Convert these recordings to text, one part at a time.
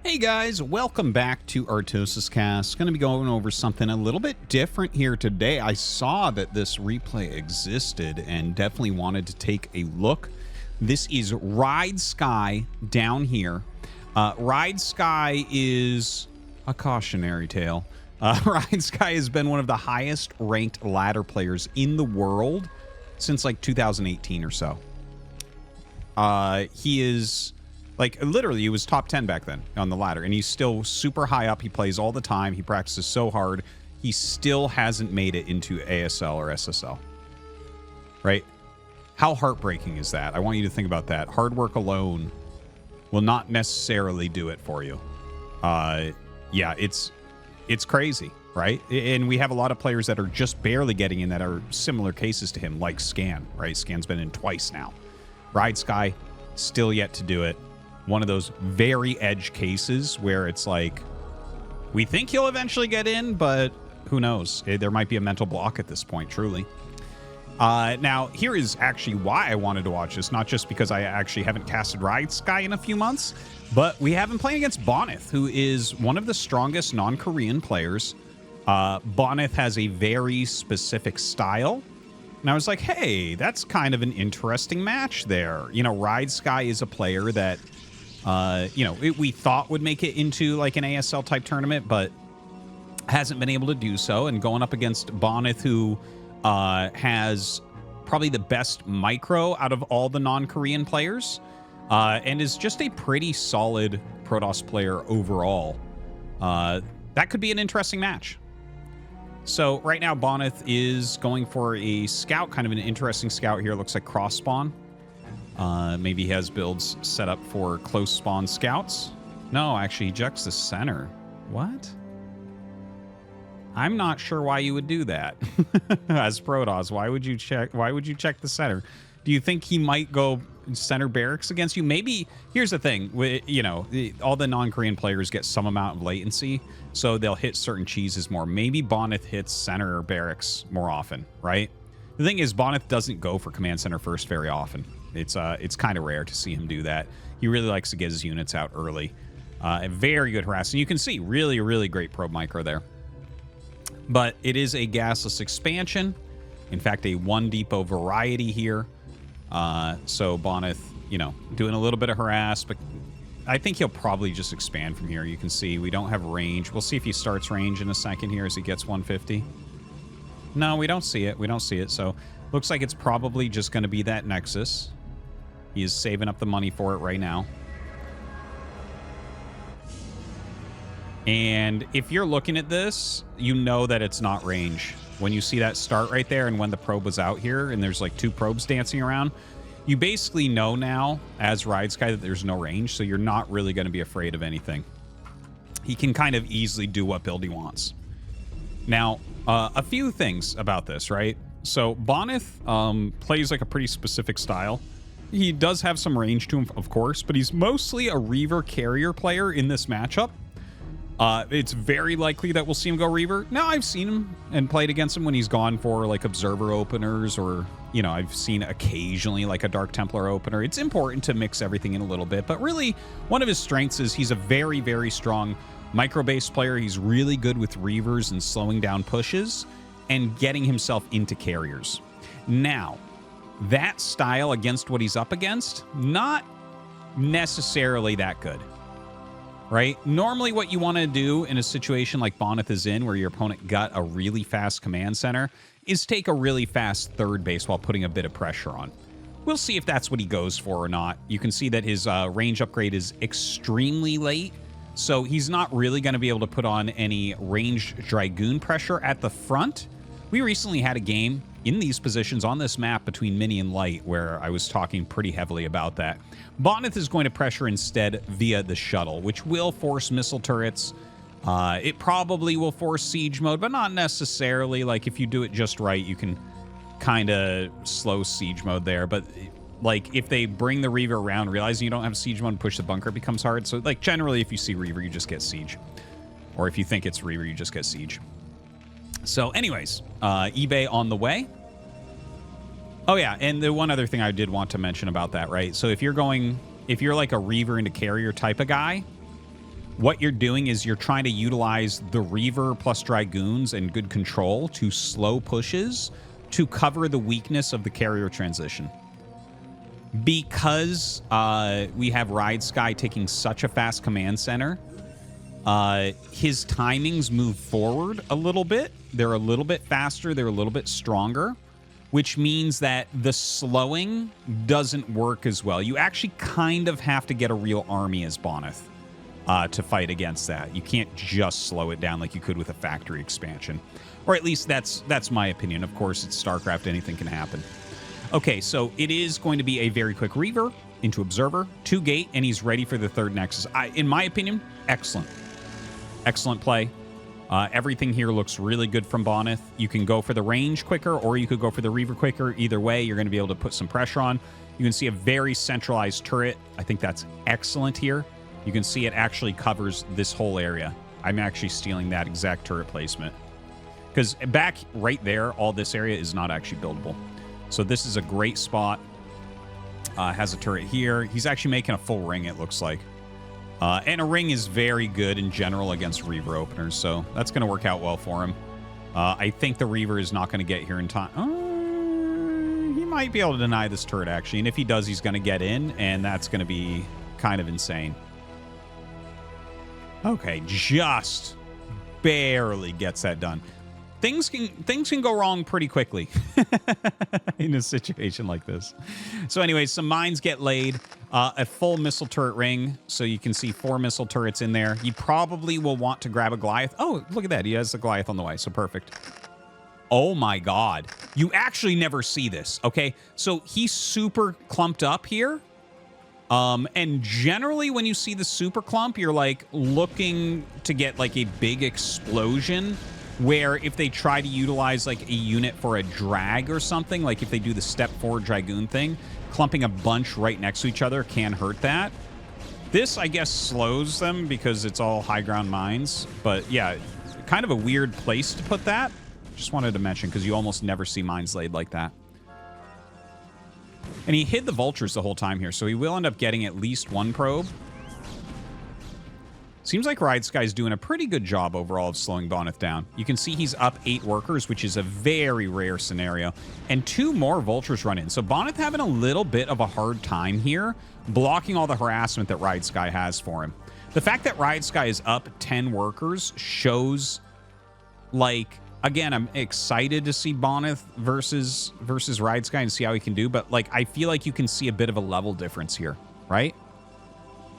Hey guys, welcome back to ArtosisCasts. Going to be going over something a little bit different here today. I saw that this replay existed and definitely wanted to take a look. This is RideSky down here. RideSky is a cautionary tale. RideSky has been one of the highest ranked ladder players in the world since like 2018 or so. He is... like, literally, he was top 10 back then on the ladder, and he's still super high up. He plays all the time. He practices so hard. He still hasn't made it into ASL or SSL. Right? How heartbreaking is that? I want you to think about that. Hard work alone will not necessarily do it for you. Yeah, it's crazy, right? And we have a lot of players that are just barely getting in that are similar cases to him, like Scan, right? Scan's been in twice now. RideSky, still yet to do it. One of those very edge cases where it's like, we think he'll eventually get in, but who knows? There might be a mental block at this point, truly. Now, here is actually why I wanted to watch this, not just because I actually haven't casted RideSky in a few months, but we have been playing against Bonyth, who is one of the strongest non-Korean players. Bonyth has a very specific style. And I was like, hey, that's kind of an interesting match there. You know, RideSky is a player that... we thought would make it into like an ASL type tournament, but hasn't been able to do so. And going up against Bonyth, who has probably the best micro out of all the non-Korean players, and is just a pretty solid Protoss player overall. That could be an interesting match. So right now, Bonyth is going for a scout, kind of an interesting scout here. Looks like cross spawn. Maybe he has builds set up for close spawn scouts. No, actually, he ejects the center. What? I'm not sure why you would do that. As Protoss, why would you check the center? Do you think he might go center barracks against you? Maybe. Here's the thing. You know, all the non-Korean players get some amount of latency, so they'll hit certain cheeses more. Maybe Bonyth hits center or barracks more often, right? The thing is, Bonyth doesn't go for command center first very often. It's kind of rare to see him do that. He really likes to get his units out early. A very good harassment. You can see really, really great probe micro there. But it is a gasless expansion. In fact, a one depot variety here. So Bonyth, you know, doing a little bit of harass, but I think he'll probably just expand from here. You can see we don't have range. We'll see if he starts range in a second here as he gets 150. No, we don't see it. We don't see it. So looks like it's probably just going to be that Nexus. He is saving up the money for it right now. And if you're looking at this, you know that it's not range. When you see that start right there and when the probe was out here and there's like two probes dancing around, you basically know now as RideSky that there's no range, so you're not really going to be afraid of anything. He can kind of easily do what build he wants. Now, a few things about this, right? So Bonyth plays like a pretty specific style. He does have some range to him, of course, but he's mostly a Reaver carrier player in this matchup. It's very likely that we'll see him go Reaver. Now, I've seen him and played against him when he's gone for like Observer openers, or, you know, I've seen occasionally like a Dark Templar opener. It's important to mix everything in a little bit, but really one of his strengths is he's a very, very strong micro-based player. He's really good with Reavers and slowing down pushes and getting himself into carriers. Now, that style against what he's up against, not necessarily that good, right? Normally what you want to do in a situation like Bonyth is in, where your opponent got a really fast command center, is take a really fast third base while putting a bit of pressure on. We'll see if that's what he goes for or not. You can see that his range upgrade is extremely late, so he's not really going to be able to put on any ranged Dragoon pressure at the front. We recently had a game in these positions on this map between Mini and Light where I was talking pretty heavily about that. Bonyth is going to pressure instead via the shuttle, which will force missile turrets. It probably will force siege mode, but not necessarily. Like, if you do it just right, you can kind of slow siege mode there. But, like, if they bring the Reaver around, realizing you don't have siege mode and push the bunker, it becomes hard. So, like, generally, if you see Reaver, you just get siege. Or if you think it's Reaver, you just get siege. So anyways, eBay on the way. Oh yeah, and the one other thing I did want to mention about that, right? So if you're like a Reaver into carrier type of guy, what you're doing is you're trying to utilize the Reaver plus Dragoons and good control to slow pushes to cover the weakness of the carrier transition. Because we have RideSky taking such a fast command center, his timings move forward a little bit. They're a little bit faster. They're a little bit stronger, which means that the slowing doesn't work as well. You actually kind of have to get a real army as Bonyth to fight against that. You can't just slow it down like you could with a factory expansion. Or at least that's my opinion. Of course, it's StarCraft. Anything can happen. Okay, so it is going to be a very quick Reaver into Observer, 2 gate, and he's ready for the 3rd Nexus. In my opinion, excellent. Excellent play. Everything here looks really good from Bonyth. You can go for the range quicker, or you could go for the Reaver quicker. Either way, you're going to be able to put some pressure on. You can see a very centralized turret. I think that's excellent here. You can see it actually covers this whole area. I'm actually stealing that exact turret placement. Because back right there, all this area is not actually buildable. So this is a great spot. Has a turret here. He's actually making a full ring, it looks like. And a ring is very good in general against Reaver openers, so that's going to work out well for him. I think the Reaver is not going to get here in time. He might be able to deny this turret, actually. And if he does, he's going to get in, and that's going to be kind of insane. Okay, just barely gets that done. Things can go wrong pretty quickly in a situation like this. So anyways, some mines get laid. A full missile turret ring, so you can see 4 missile turrets in there. You probably will want to grab a Goliath. Oh, look at that. He has a Goliath on the way, so perfect. Oh my God. You actually never see this, okay? So he's super clumped up here. And generally when you see the super clump, you're like looking to get like a big explosion, where if they try to utilize like a unit for a drag or something, like if they do the step forward Dragoon thing, clumping a bunch right next to each other can hurt that. This, I guess, slows them because it's all high ground mines. But yeah, kind of a weird place to put that. Just wanted to mention because you almost never see mines laid like that. And he hid the Vultures the whole time here, so he will end up getting at least 1 probe. Seems like RideSky's doing a pretty good job overall of slowing Bonyth down. You can see he's up 8 workers, which is a very rare scenario. And 2 more Vultures run in. So Bonyth having a little bit of a hard time here, blocking all the harassment that RideSky has for him. The fact that RideSky is up 10 workers shows, like, again, I'm excited to see Bonyth versus RideSky and see how he can do. But, like, I feel like you can see a bit of a level difference here, right?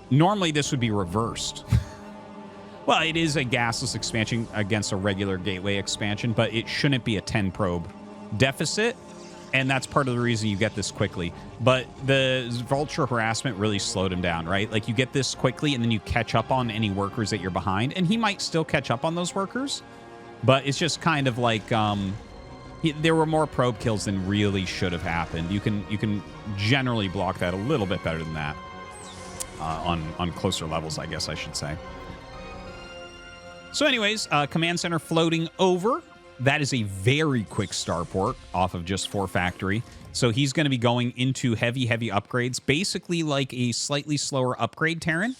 Normally, this would be reversed. Well, it is a gasless expansion against a regular gateway expansion, but it shouldn't be a 10 probe deficit, and that's part of the reason you get this quickly. But the Vulture harassment really slowed him down, right? Like, you get this quickly, and then you catch up on any workers that you're behind, and he might still catch up on those workers, but it's just kind of like there were more probe kills than really should have happened. You can generally block that a little bit better than that on closer levels, I guess I should say. So anyways, command center floating over. That is a very quick starport off of just 4 factory. So he's going to be going into heavy upgrades, basically like a slightly slower upgrade Terran.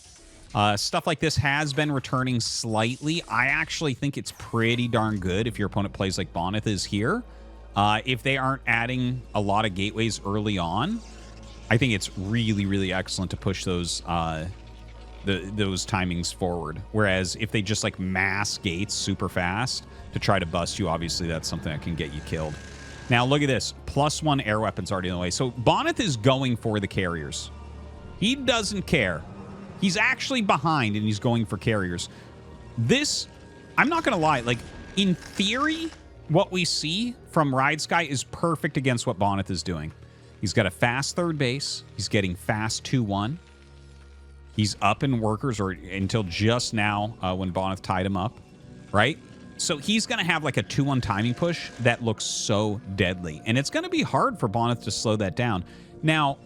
Stuff like this has been returning slightly. I actually think it's pretty darn good if your opponent plays like Bonyth is here. If they aren't adding a lot of gateways early on, I think it's really, really excellent to push those those timings forward. Whereas if they just like mass gates super fast to try to bust you, obviously that's something that can get you killed. Now look at this. +1 air weapons already in the way. So Bonyth is going for the carriers. He doesn't care. He's actually behind and he's going for carriers. This, I'm not going to lie, like in theory, what we see from RideSky is perfect against what Bonyth is doing. He's got a fast 3rd base. He's getting fast 2-1. He's up in workers, or until just now when Bonyth tied him up, right? So he's going to have like a 2-1 timing push that looks so deadly. And it's going to be hard for Bonyth to slow that down. Now,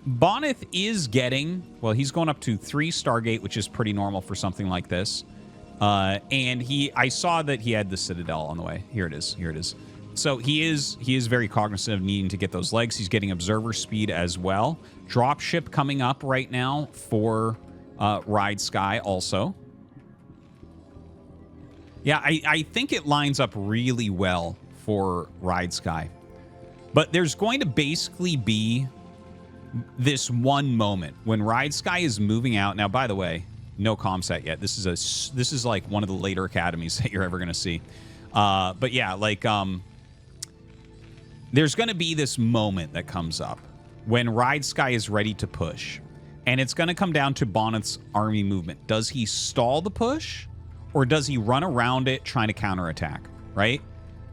Bonyth is getting, well, he's going up to 3 Stargate, which is pretty normal for something like this. And I saw that he had the Citadel on the way. Here it is. Here it is. So he is very cognizant of needing to get those legs. He's getting observer speed as well. Dropship coming up right now for RideSky also. Yeah, I think it lines up really well for RideSky. But there's going to basically be this one moment when RideSky is moving out. Now, by the way, no comset yet. This is like one of the later academies that you're ever going to see. But yeah, like there's going to be this moment that comes up when RideSky is ready to push. And it's going to come down to Bonyth's army movement. Does he stall the push? Or does he run around it trying to counterattack, right?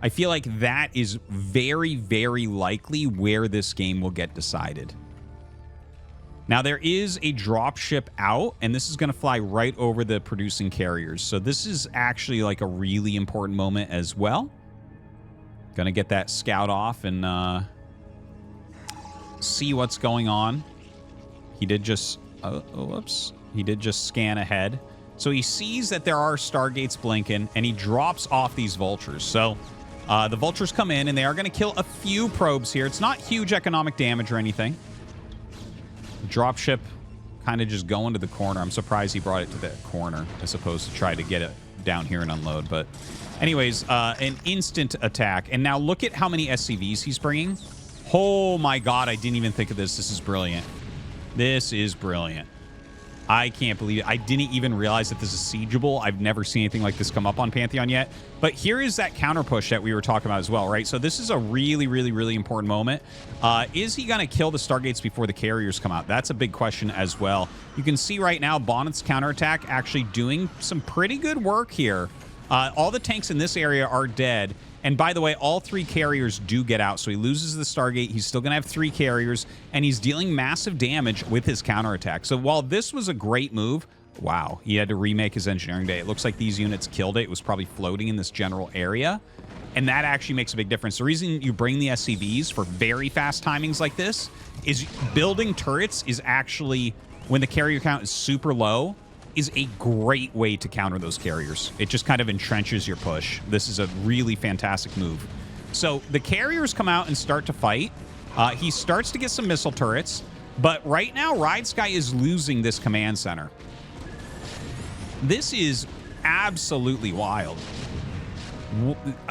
I feel like that is very, very likely where this game will get decided. Now, there is a dropship out, and this is going to fly right over the producing carriers. So this is actually like a really important moment as well. Going to get that scout off and see what's going on. He did just... whoops. He did just scan ahead. So he sees that there are Stargates blinking, and he drops off these Vultures. So the Vultures come in, and they are going to kill a few probes here. It's not huge economic damage or anything. The dropship kind of just going to the corner. I'm surprised he brought it to the corner as opposed to try to get it down here and unload. But anyways, an instant attack. And now look at how many SCVs he's bringing. Oh my god, I didn't even think of this. This is brilliant. This is brilliant. I can't believe it. I didn't even realize that this is siegeable. I've never seen anything like this come up on Pantheon yet. But here is that counter push that we were talking about as well, right? So this is a really, really, really important moment. Is he going to kill the Stargates before the carriers come out? That's a big question as well. You can see right now Bonyth's counterattack actually doing some pretty good work here. All the tanks in this area are dead. And by the way, all 3 carriers do get out. So he loses the Stargate. He's still going to have 3 carriers. And he's dealing massive damage with his counterattack. So while this was a great move, wow, he had to remake his engineering bay. It looks like these units killed it. It was probably floating in this general area. And that actually makes a big difference. The reason you bring the SCVs for very fast timings like this is building turrets is actually, when the carrier count is super low, is a great way to counter those carriers. It just kind of entrenches your push. This is a really fantastic move. So the carriers come out and start to fight. He starts to get some missile turrets, but right now RideSky is losing this command center. This is absolutely wild.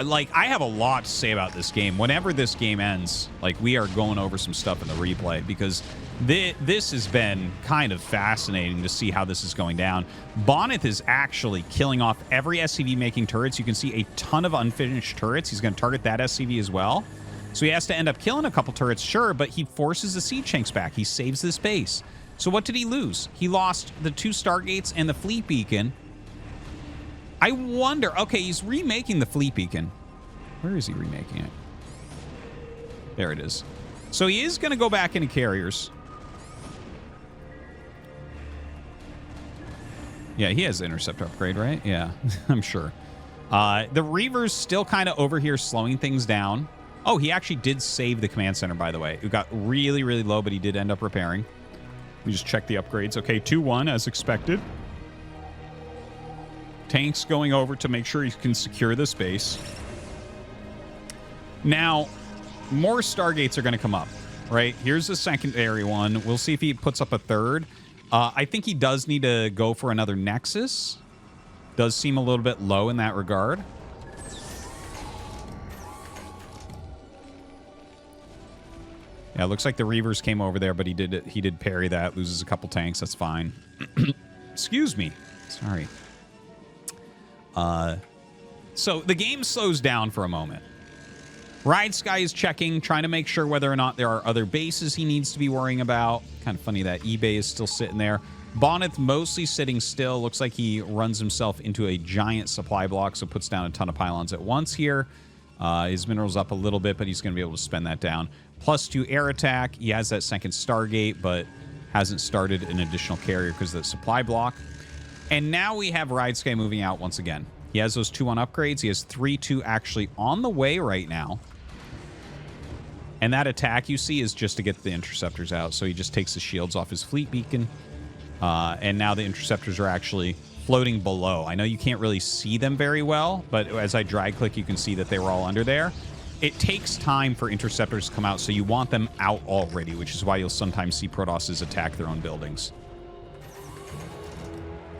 Like, I have a lot to say about this game. Whenever this game ends, like, we are going over some stuff in the replay because this has been kind of fascinating to see how this is going down. Bonyth is actually killing off every SCV making turrets. You can see a ton of unfinished turrets. He's going to target that SCV as well. So he has to end up killing a couple turrets, sure, but he forces the siege tanks back. He saves this base. So what did he lose? He lost the 2 Stargates and the fleet beacon. I wonder... Okay, he's remaking the fleet beacon. Where is he remaking it? There it is. So he is going to go back into carriers. Yeah, he has the intercept upgrade, right? Yeah, I'm sure. The Reaver's still kind of over here slowing things down. Oh, he actually did save the command center, by the way. It got really, really low, but he did end up repairing. We just check the upgrades. Okay, 2-1 as expected. Tanks going over to make sure he can secure this base. Now, more Stargates are going to come up, right? Here's the secondary one. We'll see if he puts up a third. I think he does need to go for another Nexus. Does seem a little bit low in that regard. Yeah, it looks like the Reavers came over there, but he did parry that. Loses a couple tanks. That's fine. Excuse me. Sorry. So the game slows down for a moment. RideSky is checking, trying to make sure whether or not there are other bases he needs to be worrying about. Kind of funny that eBay is still sitting there. Bonyth mostly sitting still. Looks like he runs himself into a giant supply block, so puts down a ton of pylons at once here. His minerals up a little bit, but he's going to be able to spend that down. +2 air attack. He has that second Stargate, but hasn't started an additional carrier because of the supply block. And now we have RideSky moving out once again. He has those 2 on upgrades. He has 3-2 actually on the way right now. And that attack you see is just to get the interceptors out. So he just takes the shields off his fleet beacon. And now the interceptors are actually floating below. I know you can't really see them very well, but as I drag click, you can see that they were all under there. It takes time for interceptors to come out, so you want them out already, which is why you'll sometimes see Protosses attack their own buildings.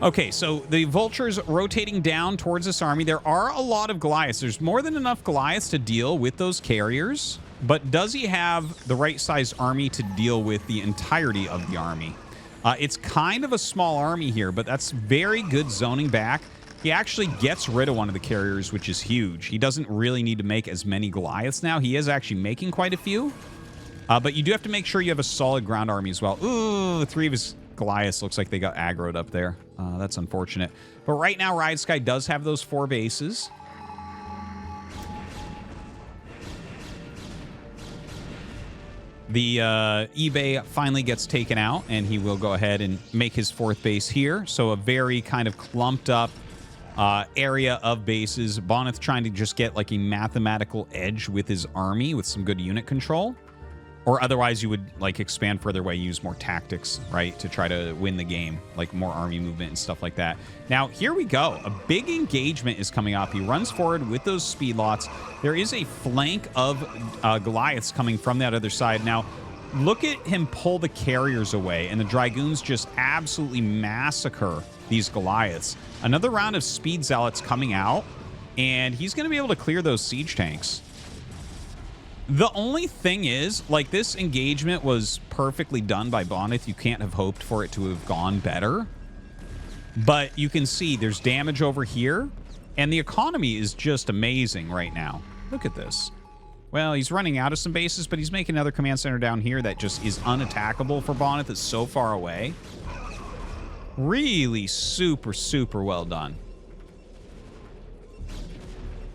Okay, so the Vulture's rotating down towards this army. There are a lot of Goliaths. There's more than enough Goliaths to deal with those carriers, but does he have the right-sized army to deal with the entirety of the army? It's kind of a small army here, but that's very good zoning back. He actually gets rid of one of the carriers, which is huge. He doesn't really need to make as many Goliaths now. He is actually making quite a few, but you do have to make sure you have a solid ground army as well. Ooh, 3 of his Goliaths looks like they got aggroed up there. That's unfortunate. But right now, RideSky does have those 4 bases. The eBay finally gets taken out, and he will go ahead and make his 4th base here. So a very kind of clumped up area of bases. Bonyth trying to just get like a mathematical edge with his army with some good unit control. Or otherwise you would like expand further away, use more tactics, right, to try to win the game, like more army movement and stuff like that. Now, here we go. A big engagement is coming up. He runs forward with those speed lots. There is a flank of Goliaths coming from that other side. Now, look at him pull the carriers away, and the Dragoons just absolutely massacre these Goliaths. Another round of speed zealots coming out, and he's going to be able to clear those siege tanks. The only thing is, like, this engagement was perfectly done by Bonyth. You can't have hoped for it to have gone better. But you can see there's damage over here, and the economy is just amazing right now. Look at this. Well, he's running out of some bases, but he's making another command center down here that just is unattackable for Bonyth. It's so far away. Really super, super well done.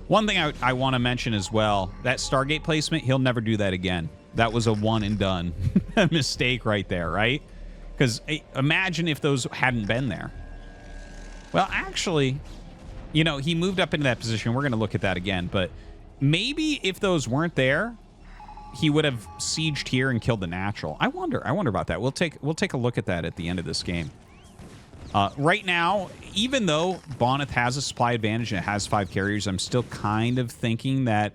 One thing I want to mention as well, that Stargate placement, he'll never do that again. That was a one and done mistake right there, right? Because imagine if those hadn't been there. Well, actually, you know, he moved up into that position. We're going to look at that again. But maybe if those weren't there, he would have sieged here and killed the natural. I wonder about that. We'll take a look at that at the end of this game. Right now, even though Bonyth has a supply advantage and it has 5 carriers, I'm still kind of thinking that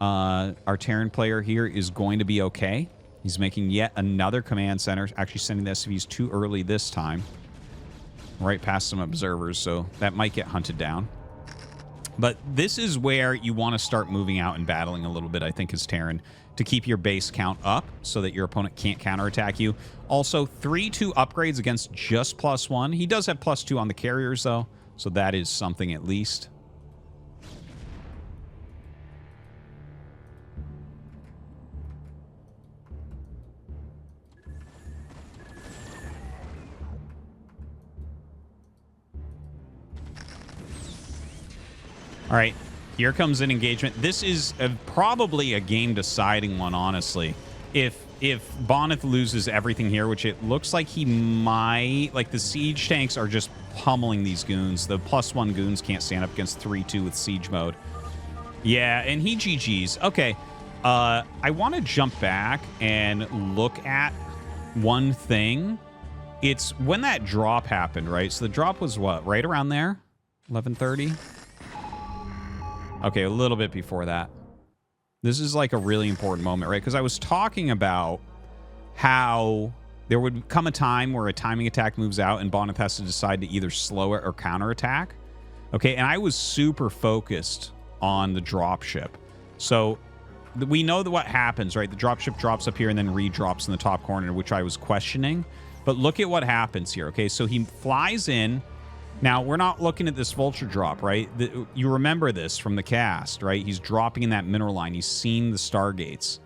our Terran player here is going to be okay. He's making yet another command center, actually sending the SCVs too early this time. Right past some observers, so that might get hunted down. But this is where you want to start moving out and battling a little bit, I think, as Terran, to keep your base count up so that your opponent can't counterattack you. Also, 3-2 upgrades against just +1. He does have +2 on the carriers, though, so that is something at least. All right, here comes an engagement. This is probably a game-deciding one, honestly. If Bonyth loses everything here, which it looks like he might, like the siege tanks are just pummeling these goons. The +1 goons can't stand up against 3-2 with siege mode. Yeah, and he GG's. Okay, I want to jump back and look at one thing. It's when that drop happened, right? So the drop was what? Right around there? 11:30? Okay, a little bit before that. This is like a really important moment, right? Because I was talking about how there would come a time where a timing attack moves out and Bonyth has to decide to either slow it or counterattack. Okay, and I was super focused on the dropship. So we know that what happens, right? The dropship drops up here and then re-drops in the top corner, which I was questioning. But look at what happens here, okay? So he flies in. Now, we're not looking at this Vulture drop, right? You remember this from the cast, right? He's dropping in that mineral line. He's seen the Stargates.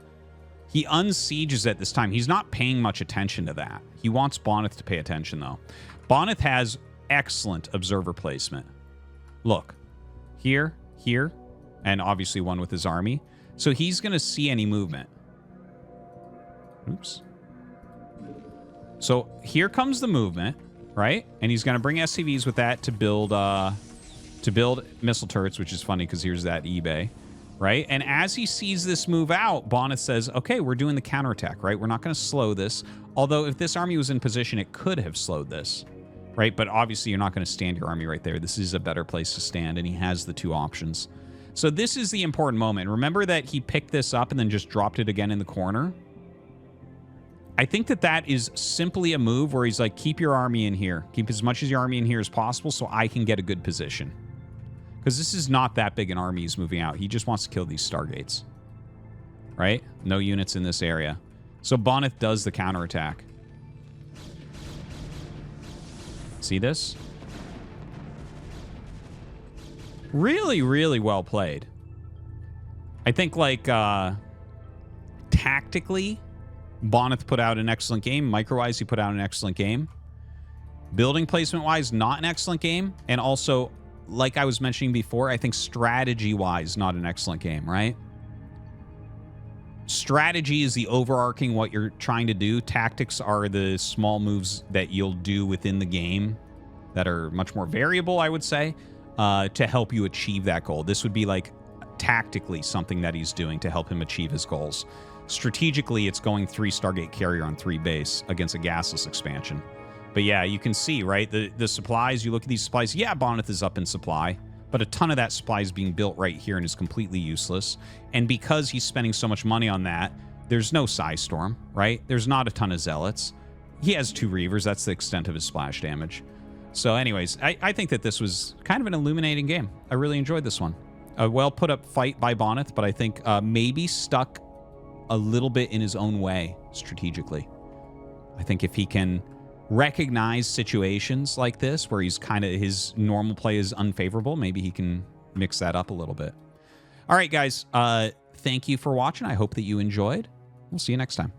He unsieges at this time. He's not paying much attention to that. He wants Bonyth to pay attention, though. Bonyth has excellent observer placement. Look, here, and obviously one with his army. So he's going to see any movement. Oops. So here comes the movement. Right? And he's going to bring SCVs with that to build missile turrets, which is funny because here's that eBay. Right? And as he sees this move out, Bonyth says, okay, we're doing the counterattack, right? We're not going to slow this. Although if this army was in position, it could have slowed this. Right? But obviously you're not going to stand your army right there. This is a better place to stand, and he has the 2 options. So this is the important moment. Remember that he picked this up and then just dropped it again in the corner? I think that that is simply a move where he's like, keep your army in here. Keep as much of your army in here as possible so I can get a good position. Because this is not that big an army he's moving out. He just wants to kill these Stargates. Right? No units in this area. So Bonyth does the counterattack. See this? Really, really well played. I think, like, tactically, Bonyth put out an excellent game. Micro-wise, he put out an excellent game. Building placement-wise, not an excellent game. And also, like I was mentioning before, I think strategy-wise, not an excellent game, right? Strategy is the overarching what you're trying to do. Tactics are the small moves that you'll do within the game that are much more variable, I would say, to help you achieve that goal. This would be like tactically something that he's doing to help him achieve his goals. Strategically, it's going 3 Stargate carrier on 3 base against a gasless expansion. But yeah, you can see, right? The supplies, you look at these supplies. Yeah, Bonyth is up in supply, but a ton of that supply is being built right here and is completely useless. And because he's spending so much money on that, there's no Psystorm, right? There's not a ton of Zealots. He has 2 Reavers. That's the extent of his splash damage. So anyways, I think that this was kind of an illuminating game. I really enjoyed this one. A well-put-up fight by Bonyth, but I think maybe stuck a little bit in his own way strategically. I think if he can recognize situations like this where he's kind of, his normal play is unfavorable, maybe he can mix that up a little bit. All right, guys. Thank you for watching. I hope that you enjoyed. We'll see you next time.